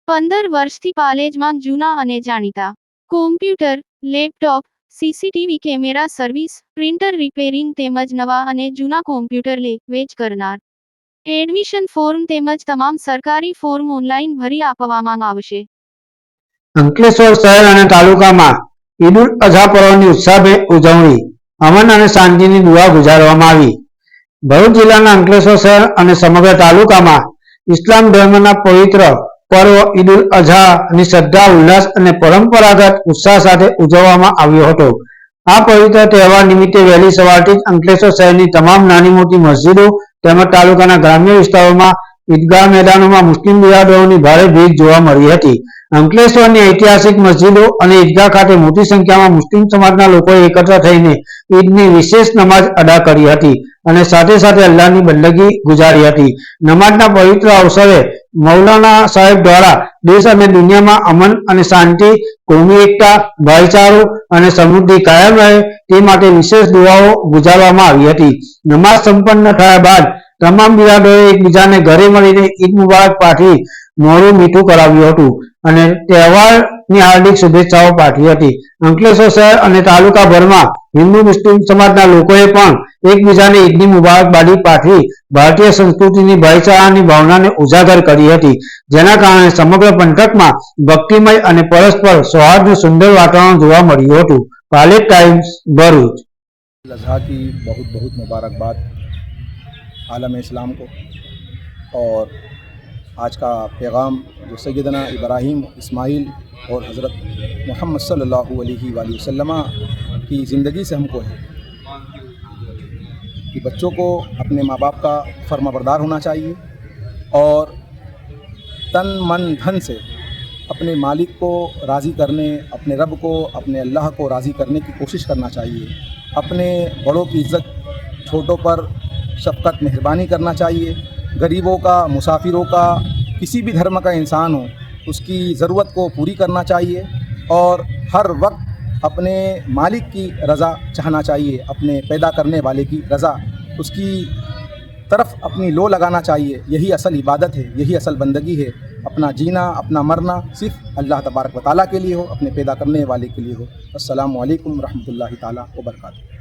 15 વર્ષથી પાલેજમાં જૂના અને જાણીતા computer, laptop, CCTV camera service, printer repairing તેમજ નવા અને જૂના કોમ્પ્યુટર લે વેચ કરનાર. એડમિશન ફોર્મ તેમજ તમામ સરકારી ફોર્મ ઓનલાઈન ભરી આપવામાં આવશે. અંકલેશ્વર શહેર અને તાલુકામાં ઈદ ઉલ અઝહા પર્વની ઉત્સાહભેર ઉજવણી, અમન અને શાંતિની દુઆ ગુજારવામાં આવી. ભરૂચ જિલ્લાના અંકલેશ્વર શહેર અને સમગ્ર તાલુકામાં ઇસ્લામ ધર્મના પવિત્ર પર્વ ઈદ ઉલ અઝહાની શ્રદ્ધા, ઉલ્લાસ અને પરંપરાગત ઉત્સાહ સાથે ઉજવવામાં આવ્યો હતો. આ પવિત્ર તહેવાર નિમિત્તે વહેલી સવારથી જ અંકલેશ્વર શહેરની તમામ નાની મોટી મસ્જિદો તેમજ તાલુકાના ગ્રામ્ય વિસ્તારોમાં ઈદગાહ મેદાનોમાં મુસ્લિમ બિરાદરોની ભારે ભીડ જોવા મળી હતી. અંકલેશ્વરની ઐતિહાસિક મસ્જિદો અને ઈદગાહ ખાતે મોટી સંખ્યામાં મુસ્લિમ સમાજના લોકોએ એકત્ર થઈને ઈદની વિશેષ નમાઝ અદા કરી હતી અને સાથે સાથે અલ્લાહની બંદગી ગુજારી હતી. નમાઝના પવિત્ર અવસરે મૌલાના સાહેબ દ્વારા દેશ અને દુનિયામાં અમન અને શાંતિ, કોમી એકતા, ભાઈચારો અને સમૃદ્ધિ કાયમ રહે તે માટે વિશેષ દુઆઓ ગુજારવામાં આવી હતી. નમાઝ સંપન્ન થયા બાદ તમામ બિરાદરોએ એકબીજાને ઘરે મળીને ઈદ મુબારક પાઠવી મોઢું મીઠું કરાવ્યું હતું અને તહેવારની હાર્દિક શુભેચ્છાઓ પાઠવી હતી. અંકલેશ્વર શહેર અને તાલુકાભરમાં હિન્દુ મુસ્લિમ સમાજના લોકોએ પણ એકબીજાને ઈદની મુબારકબાદી પાઠવી ભારતીય સંસ્કૃતિની ભાઈચારાની ભાવનાને ઉજાગર કરી હતી, જેના કારણે સમગ્ર પંથકમાં ભક્તિમય અને પરસ્પર સૌહાર્દનું સુંદર વાતાવરણ જોવા મળ્યું હતું. પાલેજ ટાઈમ્સ, ભરૂચ. अज़हा की बहुत बहुत मुबारकबाद आलम इस्लाम को। और आज का पैगाम जो सैयदना इब्राहीम, इस्माइल और हज़रत मोहम्मद सल्लल्लाहु अलैहि वसल्लम की ज़िंदगी से हमको है कि बच्चों को अपने माँ बाप का फर्माबरदार होना चाहिए और तन मन धन से अपने मालिक को राज़ी करने, अपने रब को, अपने अल्लाह को राज़ी करने की कोशिश करना चाहिए। अपने बड़ों की इज़्ज़त, छोटों पर शफ़क़त, मेहरबानी करना चाहिए। गरीबों का, मुसाफिरों का, किसी भी धर्म का इंसान हो उसकी ज़रूरत को पूरी करना चाहिए और हर वक्त अपने मालिक की रज़ा चाहना चाहिए, अपने पैदा करने वाले की रज़ा, उसकी तरफ अपनी लो लगाना चाहिए। यही असल इबादत है, यही असल बंदगी है। अपना जीना, अपना मरना सिर्फ अल्लाह तबारक व तआला के लिए हो, अपने पैदा करने वाले के लिए हो। अस्सलामु अलैकुम रहमतुल्लाहि ताला व बरकातुहू।